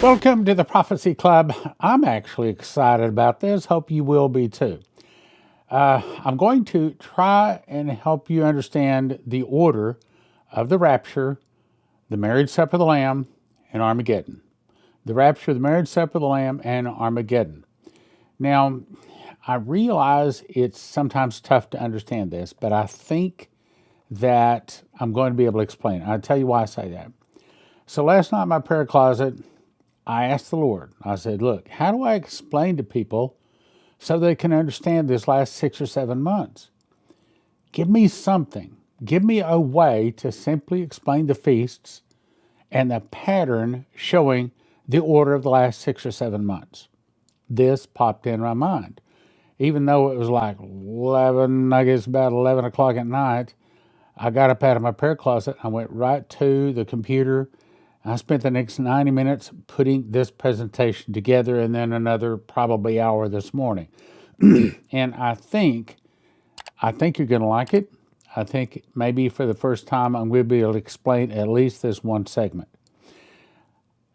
Welcome to the Prophecy Club. I'm actually excited about this. Hope you will be too. I'm going to try and help you understand the order of the rapture, the marriage supper of the Lamb, and Armageddon. The rapture, the marriage supper of the Lamb, and Armageddon. Now, I realize it's sometimes tough to understand this, but I think that I'm going to be able to explain it. I'll tell you why I say that. So last night in my prayer closet, I asked the Lord, I said, look, how do I explain to people so they can understand this last 6 or 7 months? Give me something. Give me a way to simply explain the feasts and the pattern showing the order of the last 6 or 7 months. This popped in my mind. Even though it was like 11, I guess about 11 o'clock at night, I got up out of my prayer closet. I went right to the computer. I spent the next 90 minutes putting this presentation together and then another probably hour this morning. And I think you're going to like it. I think maybe for the first time I'm going to be able to explain at least this one segment.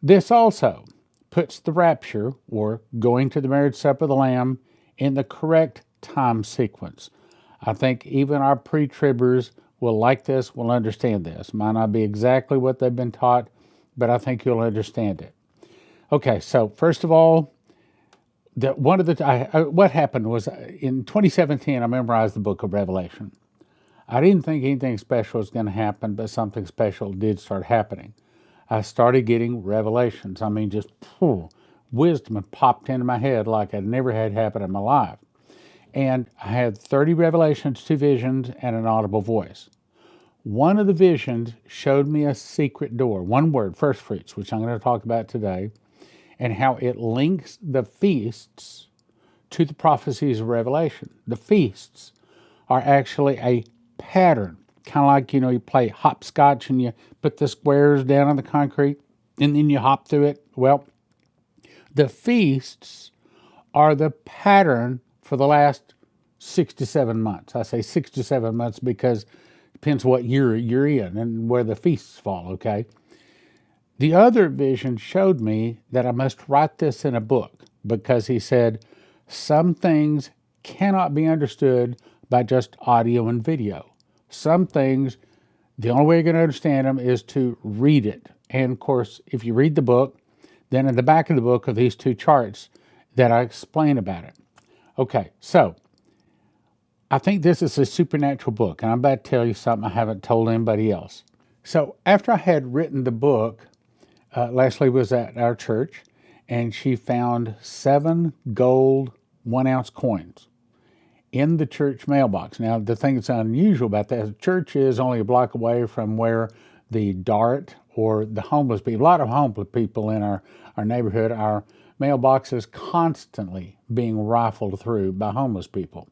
This also puts the rapture, or going to the marriage supper of the Lamb, in the correct time sequence. I think even our pre-tribbers will like this, will understand this. Might not be exactly what they've been taught, but I think you'll understand it. Okay, so first of all, what happened was in 2017, I memorized the book of Revelation. I didn't think anything special was going to happen, but something special did start happening. I started getting revelations. I mean, just wisdom popped into my head like I'd never had happen in my life. And I had 30 revelations, 2 visions, and an audible voice. One of the visions showed me a secret door, one word, Firstfruits, which I'm going to talk about today, and how it links the feasts to the prophecies of Revelation. The feasts are actually a pattern, kind of like, you play hopscotch and you put the squares down on the concrete and then you hop through it. Well, the feasts are the pattern for the last 6 to 7 months. I say 6 to 7 months because depends what year you're in and where the feasts fall, okay? The other vision showed me that I must write this in a book because he said some things cannot be understood by just audio and video. Some things, the only way you're going to understand them is to read it. And of course, if you read the book, then in the back of the book are these 2 charts that I explain about it. Okay, so I think this is a supernatural book, and I'm about to tell you something I haven't told anybody else. So after I had written the book, Leslie was at our church, and she found 7 gold 1-ounce coins in the church mailbox. Now, the thing that's unusual about that is the church is only a block away from where the DART or the homeless people, a lot of homeless people in our neighborhood, our mailbox is constantly being rifled through by homeless people.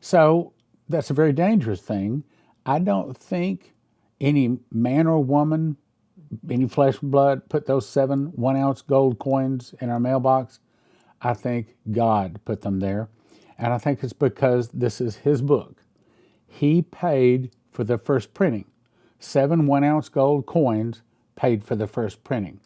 So that's a very dangerous thing. I don't think any man or woman, any flesh and blood, put those 7 1-ounce gold coins in our mailbox. I think God put them there. And I think it's because this is his book. He paid for the first printing. 7 1-ounce gold coins paid for the first printing.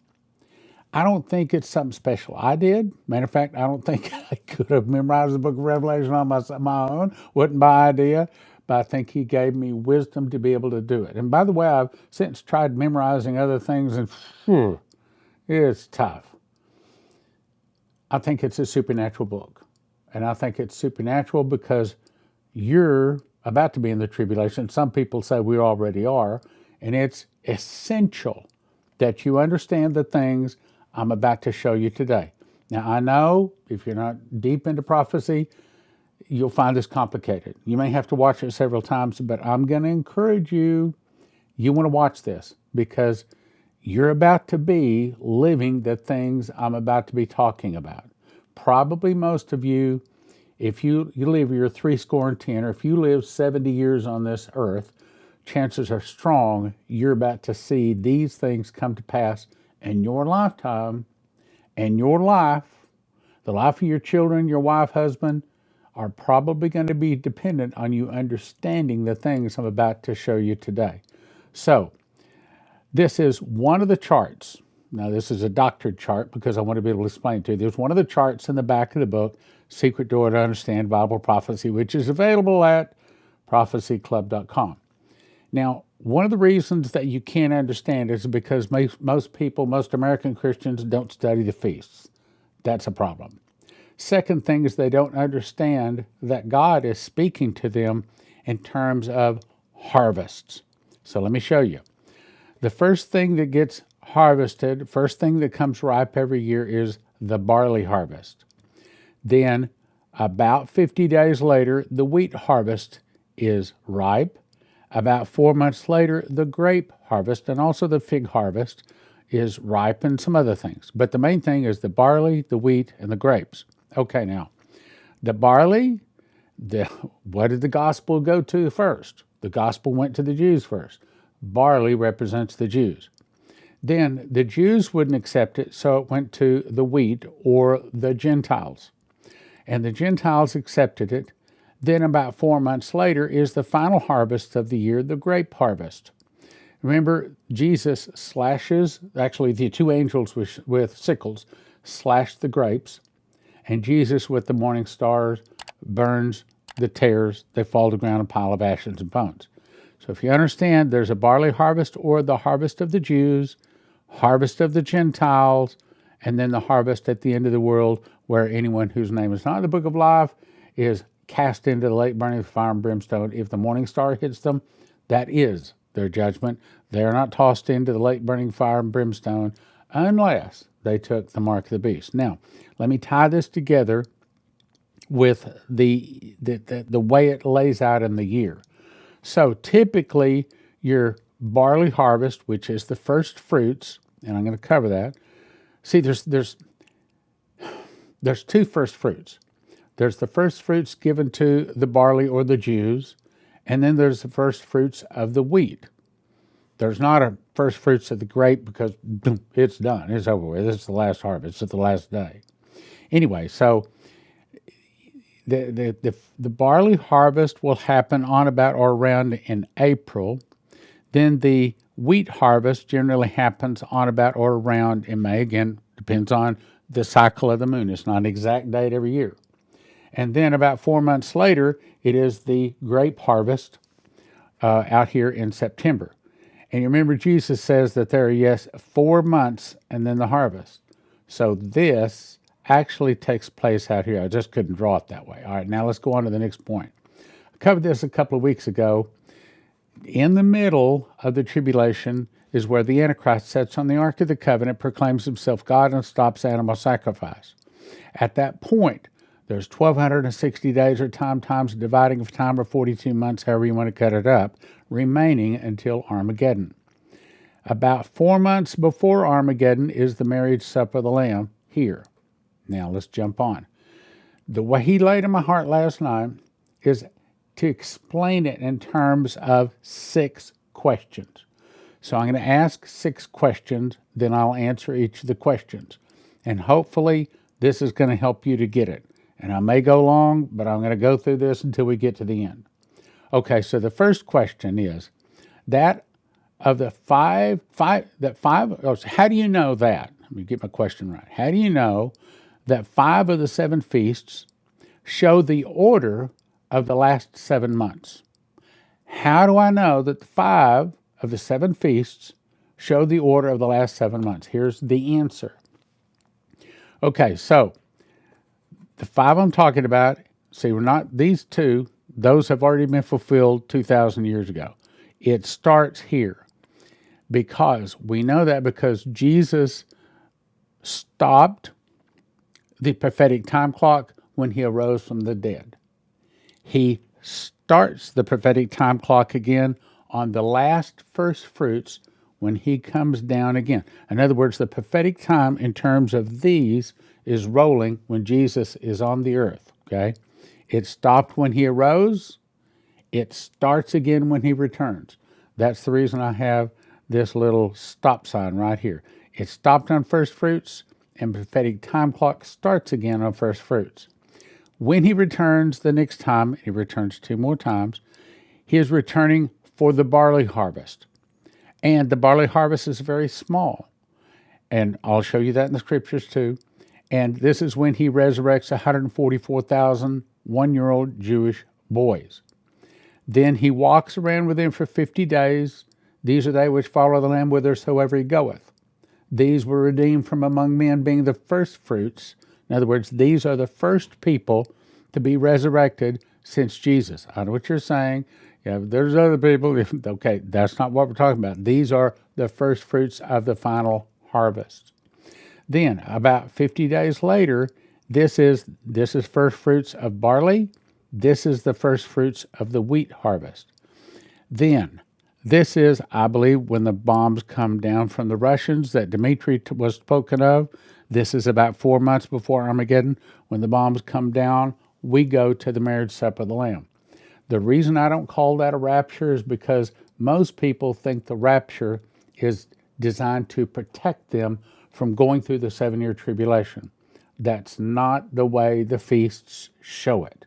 I don't think it's something special I did. Matter of fact, I don't think I could have memorized the book of Revelation on my own. Wasn't my idea, but I think he gave me wisdom to be able to do it. And by the way, I've since tried memorizing other things, and it's tough. I think it's a supernatural book. And I think it's supernatural because you're about to be in the tribulation. Some people say we already are. And it's essential that you understand the things I'm about to show you today. Now, I know if you're not deep into prophecy, you'll find this complicated. You may have to watch it several times, but I'm going to encourage you, you want to watch this because you're about to be living the things I'm about to be talking about. Probably most of you, if you live your 70, or if you live 70 years on this earth, chances are strong you're about to see these things come to pass in your lifetime, and your life, the life of your children, your wife, husband, are probably going to be dependent on you understanding the things I'm about to show you today. So, this is one of the charts Now, this is a doctored chart because I want to be able to explain it to you. There's one of the charts in the back of the book, Secret Door to Understand Bible Prophecy, which is available at prophecyclub.com. Now, one of the reasons that you can't understand is because most people, most American Christians, don't study the feasts. That's a problem. Second thing is they don't understand that God is speaking to them in terms of harvests. So let me show you. The first thing that gets harvested, first thing that comes ripe every year is the barley harvest. Then about 50 days later, the wheat harvest is ripe. About 4 months later, the grape harvest and also the fig harvest is ripe and some other things. But the main thing is the barley, the wheat, and the grapes. Okay, now, the barley, what did the gospel go to first? The gospel went to the Jews first. Barley represents the Jews. Then the Jews wouldn't accept it, so it went to the wheat or the Gentiles. And the Gentiles accepted it. Then about 4 months later is the final harvest of the year, the grape harvest. Remember, Jesus slashes, actually the two angels with sickles slashed the grapes, and Jesus with the morning stars burns the tares. They fall to the ground, a pile of ashes and bones. So if you understand, there's a barley harvest or the harvest of the Jews, harvest of the Gentiles, and then the harvest at the end of the world where anyone whose name is not in the book of life is cast into the lake burning with fire and brimstone. If the morning star hits them, that is their judgment. They are not tossed into the lake burning fire and brimstone unless they took the mark of the beast. Now, let me tie this together with the way it lays out in the year. So typically your barley harvest, which is the first fruits, and I'm going to cover that. See, there's two first fruits. There's the first fruits given to the barley or the Jews, and then there's the first fruits of the wheat. There's not a first fruits of the grape because it's done. It's over with. It's the last harvest. It's the last day. Anyway, so the barley harvest will happen on about or around in April. Then the wheat harvest generally happens on about or around in May. Again, depends on the cycle of the moon. It's not an exact date every year. And then about 4 months later, it is the grape harvest out here in September. And you remember Jesus says that there are, 4 months and then the harvest. So this actually takes place out here. I just couldn't draw it that way. All right, now let's go on to the next point. I covered this a couple of weeks ago. In the middle of the tribulation is where the Antichrist sits on the Ark of the Covenant, proclaims himself God, and stops animal sacrifice. At that point, there's 1,260 days or time times dividing of time or 42 months, however you want to cut it up, remaining until Armageddon. About 4 months before Armageddon is the marriage supper of the Lamb here. Now let's jump on. The way he laid in my heart last night is to explain it in terms of 6 questions. So I'm going to ask 6 questions, then I'll answer each of the questions. And hopefully this is going to help you to get it. And I may go long, but I'm going to go through this until we get to the end. Okay, so the first question is that of the five, how do you know that? Let me get my question right. How do you know that 5 of the 7 feasts show the order of the last 7 months? How do I know that 5 of the 7 feasts show the order of the last 7 months? Here's the answer. Okay, so the 5 I'm talking about, see, we're not these 2, those have already been fulfilled 2,000 years ago. It starts here because we know that because Jesus stopped the prophetic time clock when he arose from the dead. He starts the prophetic time clock again on the last first fruits when he comes down again. In other words, the prophetic time in terms of these is rolling when Jesus is on the earth, okay? It stopped when he arose. It starts again when he returns. That's the reason I have this little stop sign right here. It stopped on first fruits, and prophetic time clock starts again on first fruits. When he returns the next time, he returns 2 more times, he is returning for the barley harvest. And the barley harvest is very small. And I'll show you that in the scriptures too. And this is when he resurrects 144,000 one-year-old Jewish boys. Then he walks around with them for 50 days. These are they which follow the Lamb whithersoever he goeth. These were redeemed from among men, being the firstfruits. In other words, these are the first people to be resurrected since Jesus. I know what you're saying. Yeah, there's other people. Okay, that's not what we're talking about. These are the first fruits of the final harvest. Then, about 50 days later, this is first fruits of barley. This is the first fruits of the wheat harvest. Then, this is, I believe, when the bombs come down from the Russians that Dmitri was spoken of. This is about 4 months before Armageddon. When the bombs come down, we go to the marriage supper of the Lamb. The reason I don't call that a rapture is because most people think the rapture is designed to protect them from going through the 7-year tribulation. That's not the way the feasts show it.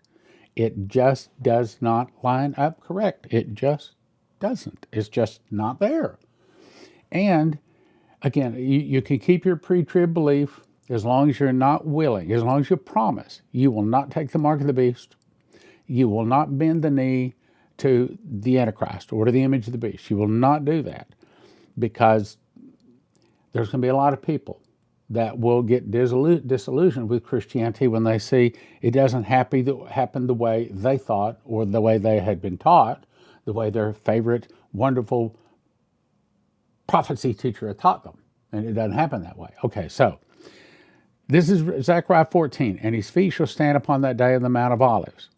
It just does not line up correct. It just doesn't. It's just not there. And again, you can keep your pre-trib belief as long as you're not willing, as long as you promise you will not take the mark of the beast. You will not bend the knee to the Antichrist or to the image of the beast. You will not do that, because there's going to be a lot of people that will get disillusioned with Christianity when they see it doesn't happen the way they thought or the way they had been taught, the way their favorite wonderful prophecy teacher had taught them. And it doesn't happen that way. Okay, so this is Zechariah 14. And his feet shall stand upon that day in the Mount of Olives.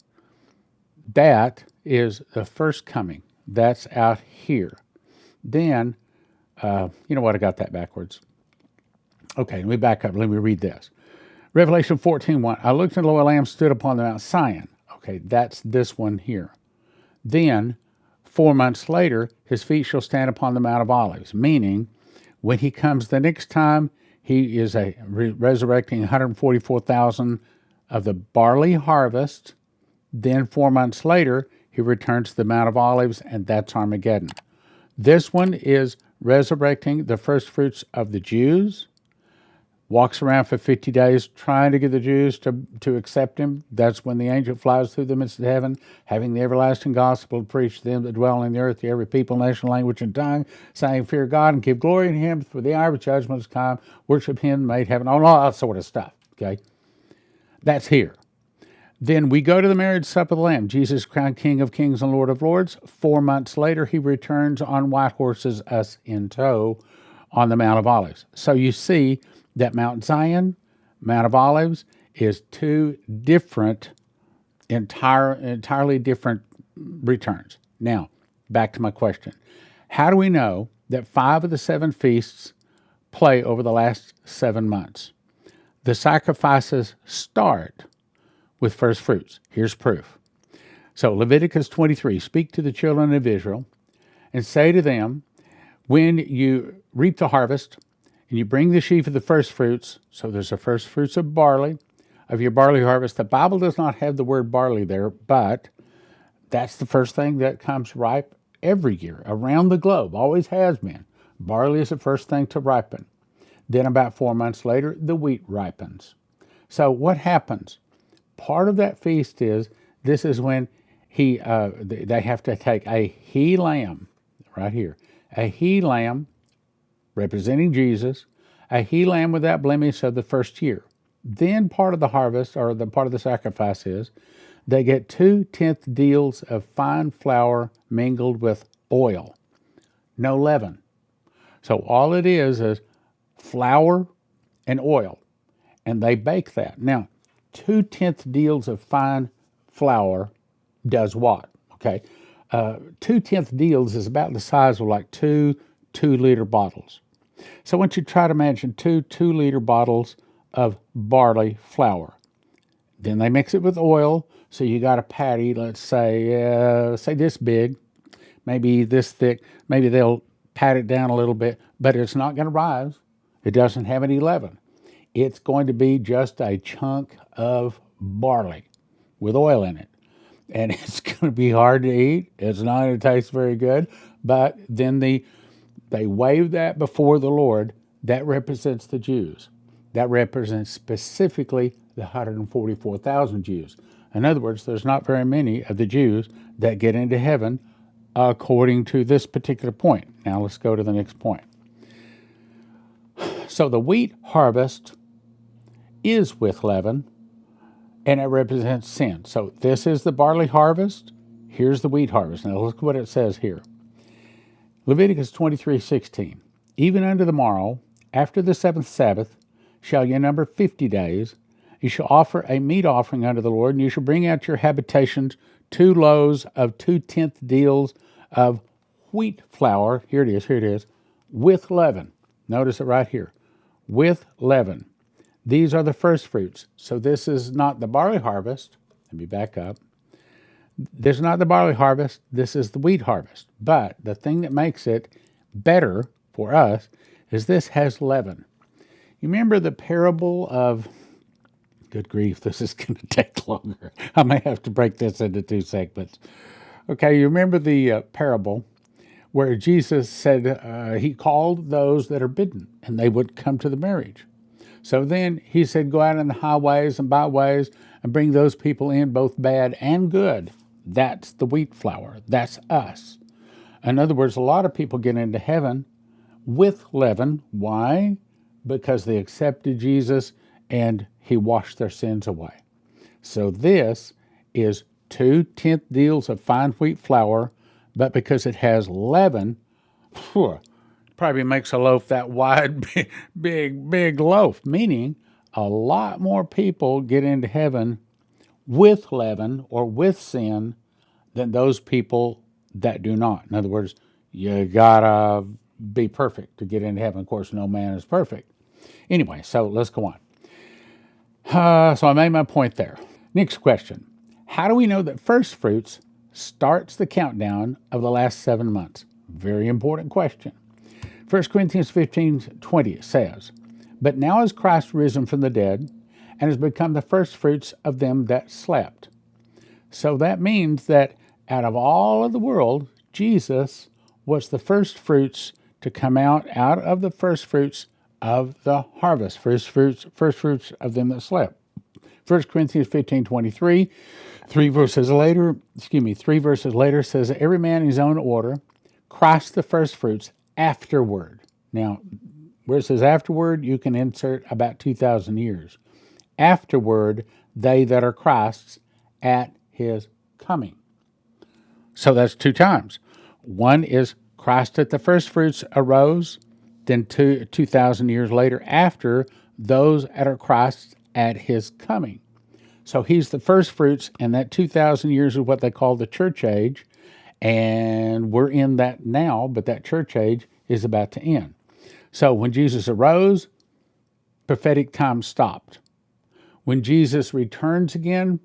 That is the first coming. That's out here. Then, you know what? I got that backwards. Okay, let me back up. Let me read this. Revelation 14:1. I looked, and lo, a lamb stood upon the Mount Zion. Okay, that's this one here. Then, 4 months later, his feet shall stand upon the Mount of Olives, meaning when he comes the next time, he is resurrecting 144,000 of the barley harvest. Then 4 months later, he returns to the Mount of Olives, and that's Armageddon. This one is resurrecting the first fruits of the Jews, walks around for 50 days trying to get the Jews to accept him. That's when the angel flies through the midst of heaven, having the everlasting gospel to preach to them that dwell on the earth, to every people, nation, language, and tongue, saying, fear God and give glory to him, for the hour of judgment has come. Worship him, made heaven, all that sort of stuff. Okay? That's here. Then we go to the marriage supper of the Lamb. Jesus crowned King of Kings and Lord of Lords. 4 months later, he returns on white horses, us in tow, on the Mount of Olives. So you see that Mount Zion, Mount of Olives, is two different, entirely different returns. Now, back to my question. How do we know that 5 of the 7 feasts play over the last 7 months? The sacrifices start with first fruits. Here's proof. So Leviticus 23, speak to the children of Israel and say to them, when you reap the harvest and you bring the sheaf of the first fruits, so there's the first fruits of barley, of your barley harvest. The Bible does not have the word barley there, but that's the first thing that comes ripe every year around the globe, always has been. Barley is the first thing to ripen. Then about 4 months later, the wheat ripens. So what happens? Part of that feast is, this is when they have to take a he lamb, right here, a he lamb representing Jesus, a he lamb without blemish of the first year. Then part of the harvest, or the part of the sacrifice is, they get 2/10 deals of fine flour mingled with oil, no leaven. So all it is flour and oil, and they bake that. Now, 2/10 deals of fine flour does what? Okay, 2/10 deals is about the size of like two 2-liter bottles. So I want you to try to imagine two 2-liter bottles of barley flour. Then they mix it with oil. So you got a patty, let's say this big, maybe this thick. Maybe they'll pat it down a little bit, but it's not going to rise. It doesn't have any leaven. It's going to be just a chunk of barley with oil in it. And it's going to be hard to eat. It's not going to taste very good. But then they wave that before the Lord. That represents the Jews. That represents specifically the 144,000 Jews. In other words, there's not very many of the Jews that get into heaven according to this particular point. Now let's go to the next point. So the wheat harvest is with leaven, and it represents sin. So this is the barley harvest. Here's the wheat harvest. Now look what it says here. Leviticus 23:16. Even unto the morrow, after the seventh Sabbath, shall ye number 50 days. You shall offer a meat offering unto the Lord, and you shall bring out your habitations 2 loaves of 2/10 deals of wheat flour. Here it is, with leaven. Notice it right here, with leaven. These are the first fruits. So this is not the barley harvest. Let me back up. This is not the barley harvest. This is the wheat harvest. But the thing that makes it better for us is this has leaven. You remember the parable of, good grief, this is going to take longer. I may have to break this into 2 segments. Okay, you remember the parable where Jesus said he called those that are bidden and they would come to the marriage. So then he said, go out in the highways and byways and bring those people in, both bad and good. That's the wheat flour. That's us. In other words, a lot of people get into heaven with leaven. Why? Because they accepted Jesus and he washed their sins away. So this is 2/10 deals of fine wheat flour, but because it has leaven, probably makes a loaf that wide, big loaf, meaning a lot more people get into heaven with leaven or with sin than those people that do not. In other words, you gotta be perfect to get into heaven. Of course, no man is perfect. Anyway, so let's go on. So I made my point there. Next question. How do we know that first fruits starts the countdown of the last 7 months? Very important question. 1 Corinthians 15:20 says, but now is Christ risen from the dead and has become the first fruits of them that slept. So that means that out of all of the world, Jesus was the first fruits to come out of the first fruits of the harvest, first fruits of them that slept. 1 Corinthians 15:23, 3 verses later says, every man in his own order, Christ the first fruits afterward. Now, where it says afterward, you can insert about 2,000 years. Afterward, they that are Christ's at his coming. So that's 2 times. One is Christ at the first fruits arose, then 2,000 years later after those that are Christ's at his coming. So he's the first fruits, and that 2,000 years is what they call the church age, and we're in that now, but that church age is about to end. So when Jesus arose, prophetic time stopped. When Jesus returns again,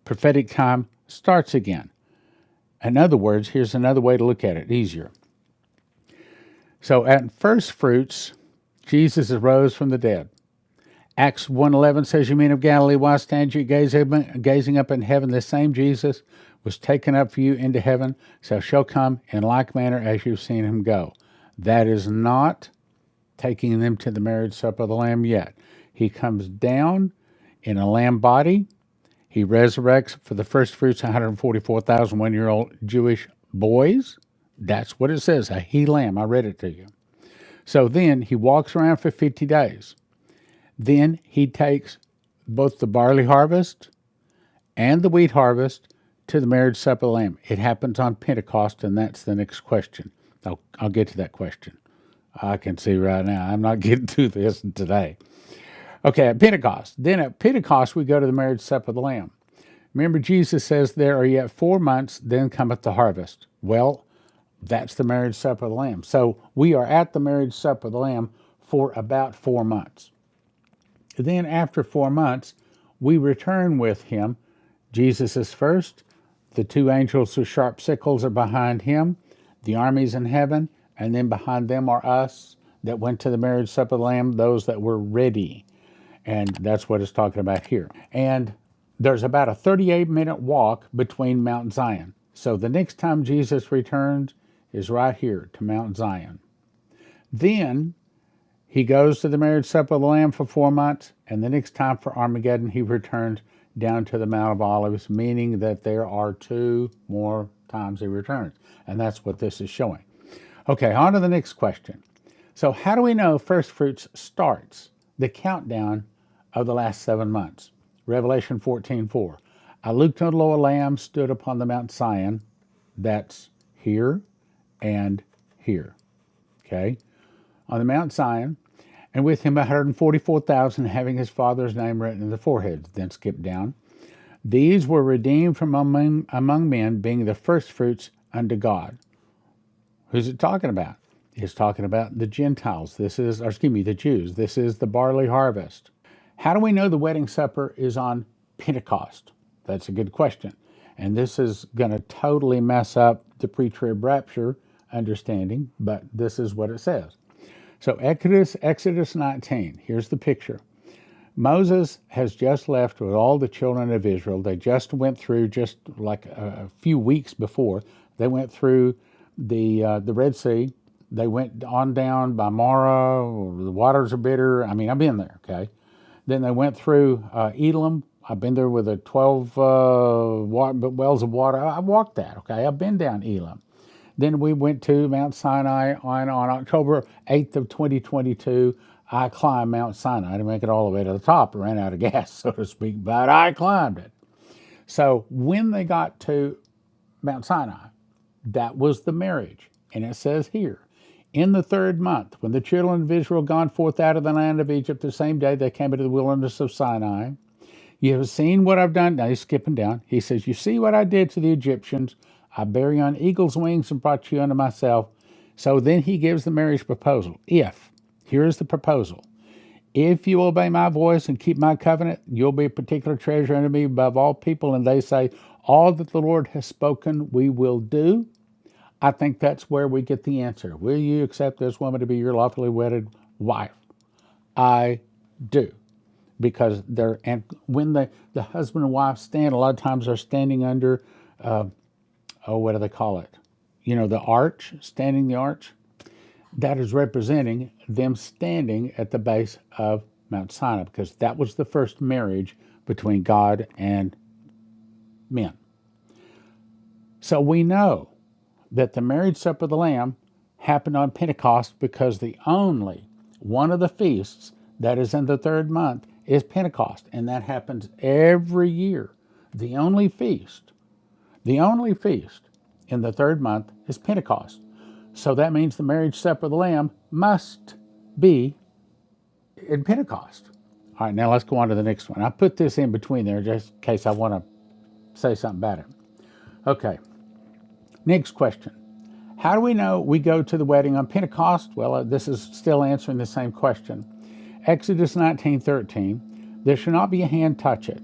prophetic time starts again. In other words, here's another way to look at it, easier. So at first fruits, Jesus arose from the dead. Acts 1:11 says, you men of Galilee, why stand you gazing up in heaven? The same Jesus was taken up for you into heaven, so shall come in like manner as you've seen him go. That is not taking them to the marriage supper of the Lamb yet. He comes down in a lamb body. He resurrects for the first fruits, 144,000 one-year-old Jewish boys. That's what it says, a he-lamb. I read it to you. So then he walks around for 50 days. Then he takes both the barley harvest and the wheat harvest to the marriage supper of the Lamb. It happens on Pentecost, and that's the next question. I'll get to that question. I can see right now I'm not getting to this today. Okay, at Pentecost. Then at Pentecost, we go to the marriage supper of the Lamb. Remember, Jesus says, there are yet 4 months, then cometh the harvest. Well, that's the marriage supper of the Lamb. So we are at the marriage supper of the Lamb for about 4 months. Then after 4 months, we return with him. Jesus is first. The 2 angels with sharp sickles are behind him. The armies in heaven. And then behind them are us that went to the marriage supper of the Lamb, those that were ready. And that's what it's talking about here. And there's about a 38-minute walk between Mount Zion. So the next time Jesus returns is right here to Mount Zion. Then He goes to the marriage supper of the Lamb for 4 months, and then it's time for Armageddon. He returns down to the Mount of Olives, meaning that there are 2 more times he returns. And that's what this is showing. Okay, on to the next question. So how do we know Firstfruits starts the countdown of the last 7 months? Revelation 14:4. I looked unto lo, a lamb stood upon the Mount Zion. That's here and here. Okay? On the Mount Zion, and with him 144,000 having his father's name written in the foreheads. Then skip down. These were redeemed from among men, being the firstfruits unto God. Who's it talking about? It's talking about the Gentiles. The Jews. This is the barley harvest. How do we know the wedding supper is on Pentecost? That's a good question. And this is going to totally mess up the pre-trib rapture understanding, but this is what it says. So Exodus 19, here's the picture. Moses has just left with all the children of Israel. They just went through, just like a few weeks before, they went through the Red Sea. They went on down by Mara. The waters are bitter. I mean, I've been there, okay? Then they went through Elam. I've been there with the 12 wells of water. I walked that, okay? I've been down Elam. Then we went to Mount Sinai on October 8th of 2022. I climbed Mount Sinai to make it all the way to the top. I ran out of gas, so to speak, but I climbed it. So when they got to Mount Sinai, that was the marriage. And it says here, in the 3rd month, when the children of Israel gone forth out of the land of Egypt, the same day they came into the wilderness of Sinai. You have seen what I've done. Now he's skipping down. He says, you see what I did to the Egyptians. I bear you on eagle's wings and brought you unto myself. So then he gives the marriage proposal. Here's the proposal. If you obey my voice and keep my covenant, you'll be a particular treasure unto me above all people. And they say, all that the Lord has spoken, we will do. I think that's where we get the answer. Will you accept this woman to be your lawfully wedded wife? I do. Because and when the husband and wife stand, a lot of times they're standing under, what do they call it? The arch, standing the arch. That is representing them standing at the base of Mount Sinai, because that was the first marriage between God and men. So we know that the marriage supper of the Lamb happened on Pentecost, because the only one of the feasts that is in the 3rd month is Pentecost, and that happens every year. The only feast in the 3rd month is Pentecost. So that means the marriage supper of the Lamb must be in Pentecost. All right, now let's go on to the next one. I put this in between there just in case I want to say something about it. Okay, next question. How do we know we go to the wedding on Pentecost? Well, this is still answering the same question. Exodus 19:13, there shall not be a hand touch it.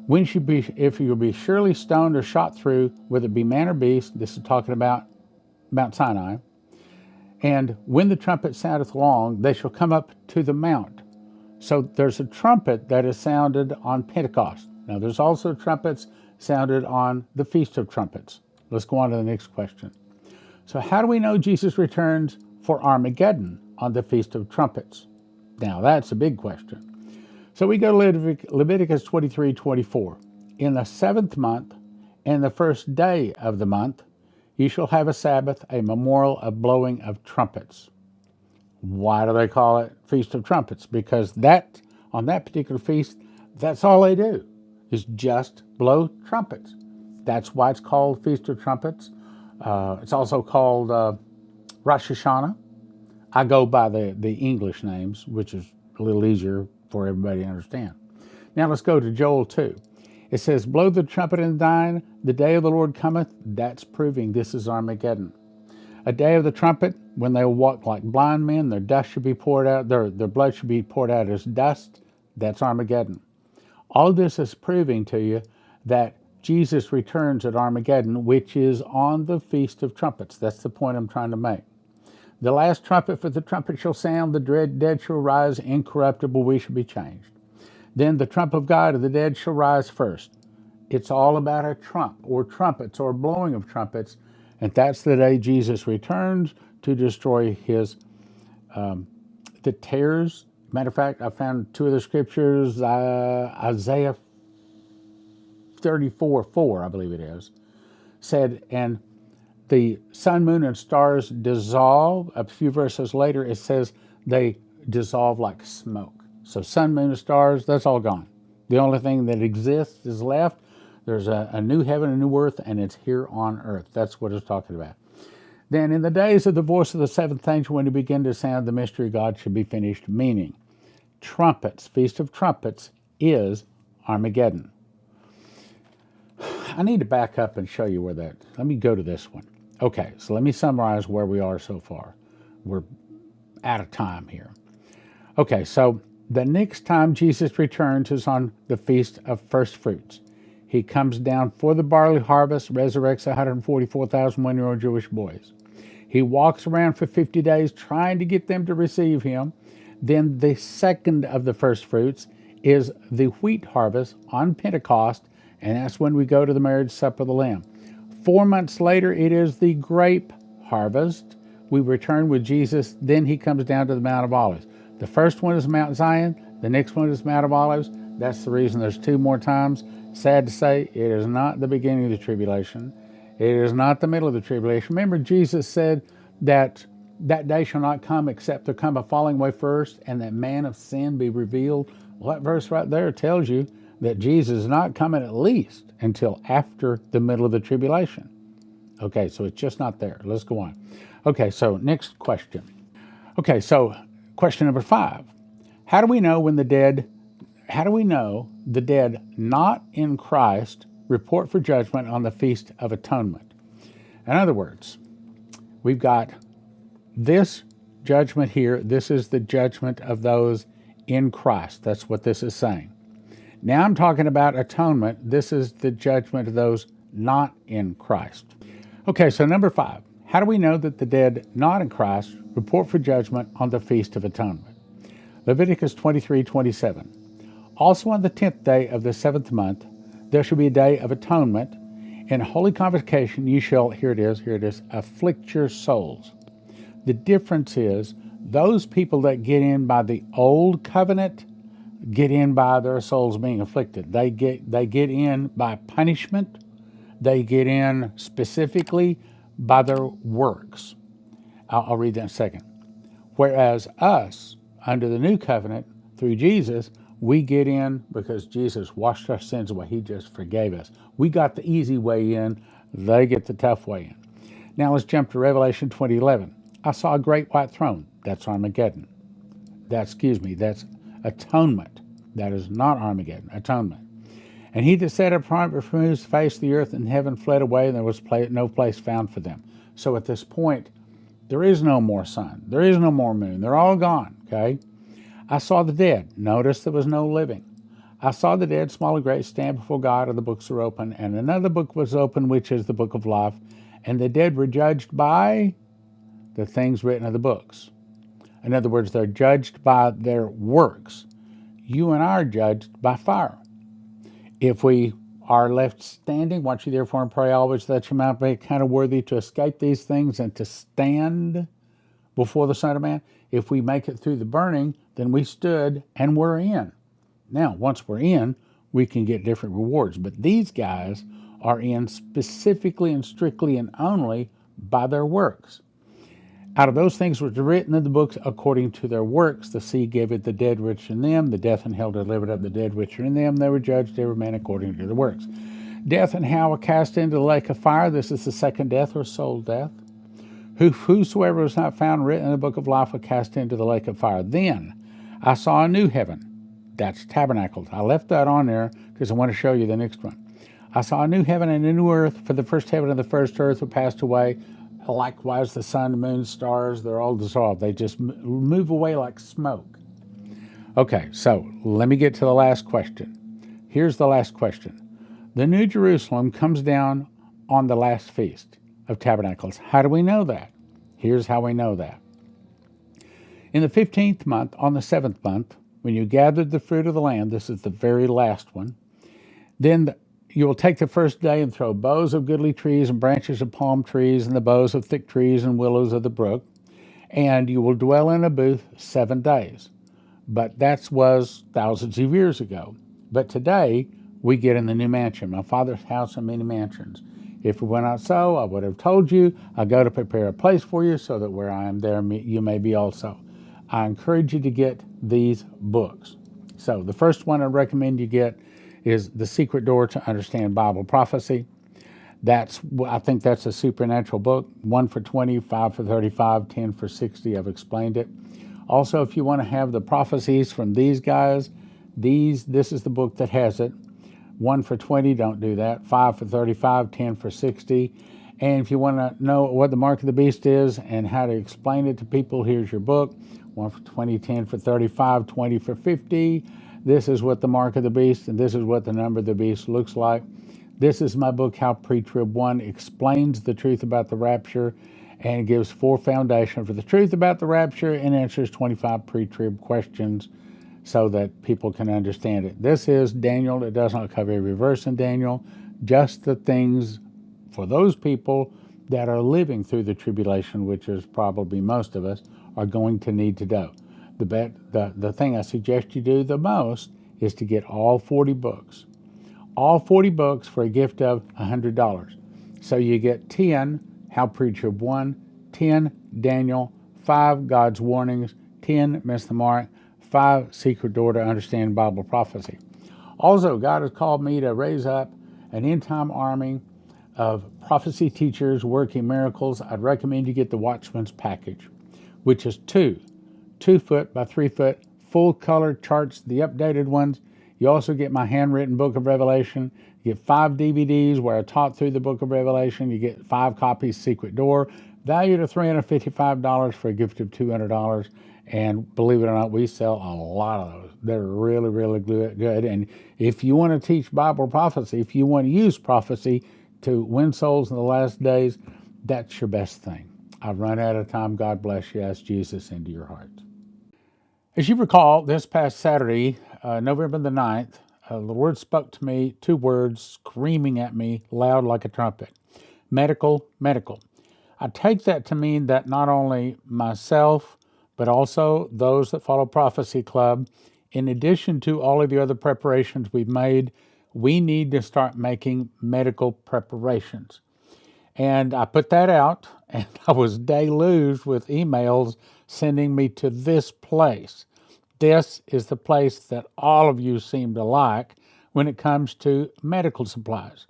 If you will be surely stoned or shot through, whether it be man or beast, this is talking about Mount Sinai. And when the trumpet soundeth long, they shall come up to the mount. So there's a trumpet that is sounded on Pentecost. Now there's also trumpets sounded on the Feast of Trumpets. Let's go on to the next question. So how do we know Jesus returns for Armageddon on the Feast of Trumpets? Now that's a big question. So we go to Leviticus 23:24. In the 7th month, and the 1st day of the month, you shall have a Sabbath, a memorial of blowing of trumpets. Why do they call it Feast of Trumpets? Because on that particular feast, that's all they do, is just blow trumpets. That's why it's called Feast of Trumpets. It's also called Rosh Hashanah. I go by the English names, which is a little easier for everybody to understand. Now let's go to Joel 2. It says, blow the trumpet in Zion, the day of the Lord cometh. That's proving this is Armageddon. A day of the trumpet, when they walk like blind men, their dust should be poured out, their blood should be poured out as dust. That's Armageddon. All of this is proving to you that Jesus returns at Armageddon, which is on the Feast of Trumpets. That's the point I'm trying to make. The last trumpet, for the trumpet shall sound, the dead shall rise incorruptible, we shall be changed. Then the trump of God of the dead shall rise first. It's all about a trump, or trumpets, or blowing of trumpets, and that's the day Jesus returns to destroy the tares. Matter of fact, I found two of the scriptures, Isaiah 34:4, I believe it is, said, and the sun, moon, and stars dissolve. A few verses later, it says they dissolve like smoke. So sun, moon, and stars, that's all gone. The only thing that exists is left. There's a new heaven, a new earth, and it's here on earth. That's what it's talking about. Then in the days of the voice of the seventh angel, when he began to sound, the mystery of God should be finished, meaning trumpets, Feast of Trumpets, is Armageddon. I need to back up and show you where that, let me go to this one. Okay, so let me summarize where we are so far. We're out of time here. Okay, so the next time Jesus returns is on the Feast of Firstfruits. He comes down for the barley harvest, resurrects 144,000 one-year-old Jewish boys. He walks around for 50 days trying to get them to receive him. Then the second of the firstfruits is the wheat harvest on Pentecost, and that's when we go to the marriage supper of the Lamb. 4 months later, it is the grape harvest. We return with Jesus. Then he comes down to the Mount of Olives. The first one is Mount Zion. The next one is Mount of Olives. That's the reason there's two more times. Sad to say, it is not the beginning of the tribulation. It is not the middle of the tribulation. Remember, Jesus said that that day shall not come except there come a falling away first, and that man of sin be revealed. Well, that verse right there tells you that Jesus is not coming at least until after the middle of the tribulation. Okay, so it's just not there. Let's go on. Okay, so next question. Okay, so question number 5. How do we know the dead not in Christ report for judgment on the Feast of Atonement? In other words, we've got this judgment here. This is the judgment of those in Christ. That's what this is saying. Now I'm talking about atonement. This is the judgment of those not in Christ. Okay, so number 5. How do we know that the dead not in Christ report for judgment on the Feast of Atonement? Leviticus 23:27. Also on the 10th day of the 7th month, there shall be a day of atonement. In holy convocation you shall, here it is, afflict your souls. The difference is those people that get in by the old covenant get in by their souls being afflicted. They get in by punishment. They get in specifically by their works. I'll read that in a second. Whereas us, under the new covenant, through Jesus, we get in because Jesus washed our sins away. He just forgave us. We got the easy way in. They get the tough way in. Now let's jump to Revelation 20:11. I saw a great white throne. That's Armageddon. That's atonement. That is not Armageddon, atonement. And he that sat upon it, from whose face the earth and heaven fled away, and there was no place found for them. So at this point, there is no more sun. There is no more moon. They're all gone, okay? I saw the dead. Notice there was no living. I saw the dead, small and great, stand before God, and the books were open. And another book was open, which is the book of life. And the dead were judged by the things written in the books. In other words, they're judged by their works. You and I are judged by fire. If we are left standing, watch you therefore and pray always that you might be kind of worthy to escape these things and to stand before the Son of Man. If we make it through the burning, then we stood and we're in. Now, once we're in, we can get different rewards. But these guys are in specifically and strictly and only by their works. Out of those things which are written in the books according to their works, the sea gave it the dead which are in them, the death and hell delivered up the dead which are in them. They were judged every man according to their works. Death and hell were cast into the lake of fire. This is the second death, or soul death. Whosoever was not found written in the book of life was cast into the lake of fire. Then I saw a new heaven. That's tabernacles. I left that on there because I want to show you the next one. I saw a new heaven and a new earth, for the first heaven and the first earth were passed away. Likewise, the sun, the moon, stars, they're all dissolved. They just move away like smoke. Okay, so let me get to the last question. Here's the last question. The New Jerusalem comes down on the last feast of tabernacles. How do we know that? Here's how we know that. In the 15th month, on the 7th month, when you gathered the fruit of the land, this is the very last one, then you will take the first day and throw boughs of goodly trees and branches of palm trees and the boughs of thick trees and willows of the brook. and you will dwell in a booth 7 days. But that was thousands of years ago. But today, we get in the new mansion. My Father's house and many mansions. If it were not so, I would have told you, I go to prepare a place for you, so that where I am there, you may be also. I encourage you to get these books. So the first one I recommend you get is The Secret Door to Understand Bible Prophecy. I think that's a supernatural book. 1 for 20, 5 for 35, 10 for 60. I've explained it. Also, if you want to have the prophecies from these guys, this is the book that has it. 1 for 20, don't do that. 5 for 35, 10 for 60. And if you want to know what the mark of the beast is and how to explain it to people, here's your book. 1 for 20, 10 for 35, 20 for 50. This is what the mark of the beast, and this is what the number of the beast looks like. This is my book, How Pre-Trib 1 explains the truth about the rapture and gives 4 foundations for the truth about the rapture and answers 25 pre-trib questions so that people can understand it. This is Daniel. It does not cover every verse in Daniel, just the things for those people that are living through the tribulation, which is probably most of us, are going to need to know. The thing I suggest you do the most is to get all 40 books. All 40 books for a gift of $100. So you get 10 How Pre-Trib 1, 10 Daniel, 5 God's Warnings, 10 Miss the Mark, 5 Secret Door to Understand Bible Prophecy. Also, God has called me to raise up an end-time army of prophecy teachers working miracles. I'd recommend you get the Watchman's Package, which is 2 foot by 3 foot, full color charts, the updated ones. You also get my handwritten book of Revelation. You get 5 DVDs where I taught through the book of Revelation. You get 5 copies, Secret Door, valued at $355 for a gift of $200. And believe it or not, we sell a lot of those. They're really, really good. And if you want to teach Bible prophecy, if you want to use prophecy to win souls in the last days, that's your best thing. I've run out of time. God bless you. Ask Jesus into your heart. As you recall, this past Saturday, November the 9th, the Lord spoke to me 2 words screaming at me loud like a trumpet. Medical, medical. I take that to mean that not only myself, but also those that follow Prophecy Club, in addition to all of the other preparations we've made, we need to start making medical preparations. And I put that out, and I was deluged with emails sending me to this place. This is the place that all of you seem to like when it comes to medical supplies.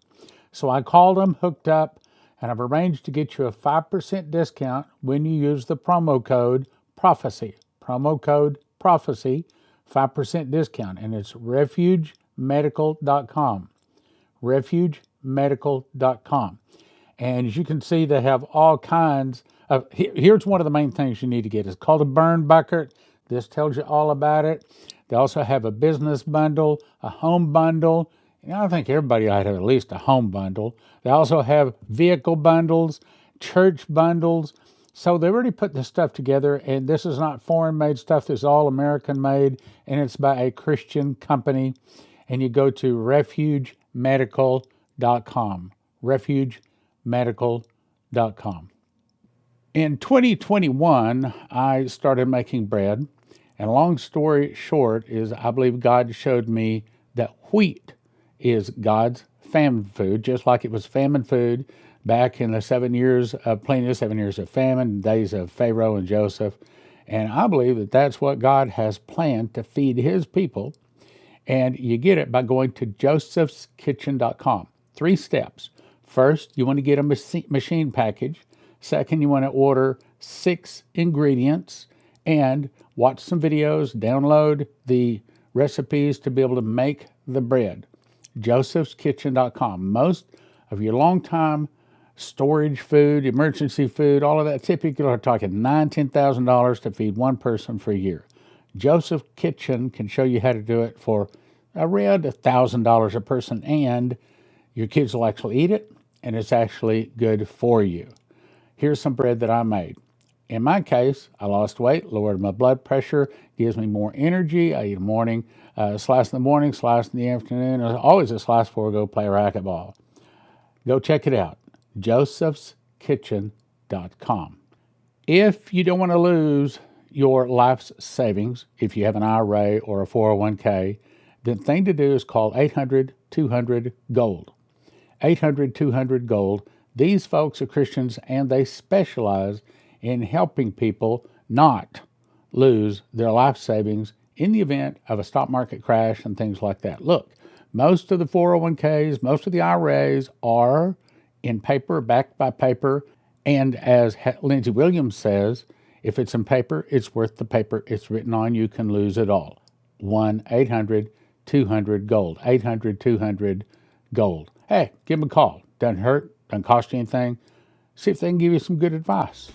So I called them, hooked up, and I've arranged to get you a 5% discount when you use the promo code PROPHECY. Promo code PROPHECY, 5% discount, and it's refugemedical.com. refugemedical.com. And as you can see, they have all kinds of, here's one of the main things you need to get. It's called a burn bucket. This tells you all about it. They also have a business bundle, a home bundle. I think everybody ought to have at least a home bundle. They also have vehicle bundles, church bundles. So they already put this stuff together, and this is not foreign-made stuff. This is all American-made, and it's by a Christian company. And you go to refugemedical.com. refugemedical.com. In 2021, I started making bread. And long story short is I believe God showed me that wheat is God's famine food, just like it was famine food back in the 7 years of plenty, 7 years of famine, days of Pharaoh and Joseph. And I believe that that's what God has planned to feed his people. And you get it by going to josephskitchen.com. 3 steps. First, you want to get a machine package. Second, you want to order 6 ingredients and watch some videos, download the recipes to be able to make the bread. josephskitchen.com. Most of your long-time storage food, emergency food, all of that, typically are talking $9,000, $10,000 to feed one person for a year. Joseph Kitchen can show you how to do it for around $1,000 a person, and your kids will actually eat it, and it's actually good for you. Here's some bread that I made. In my case, I lost weight, lowered my blood pressure, gives me more energy. I eat a morning, slice in the morning, slice in the afternoon. There's always a slice before I go play racquetball. Go check it out, josephskitchen.com. If you don't want to lose your life's savings, if you have an IRA or a 401k, the thing to do is call 800-200-GOLD. 800-200-GOLD. These folks are Christians and they specialize in helping people not lose their life savings in the event of a stock market crash and things like that. Look, most of the 401ks, most of the IRAs are in paper, backed by paper. And as Lindsey Williams says, if it's in paper, it's worth the paper it's written on. You can lose it all. 1-800-200-GOLD. 800-200-GOLD. Hey, give them a call. Doesn't hurt, doesn't cost you anything. See if they can give you some good advice.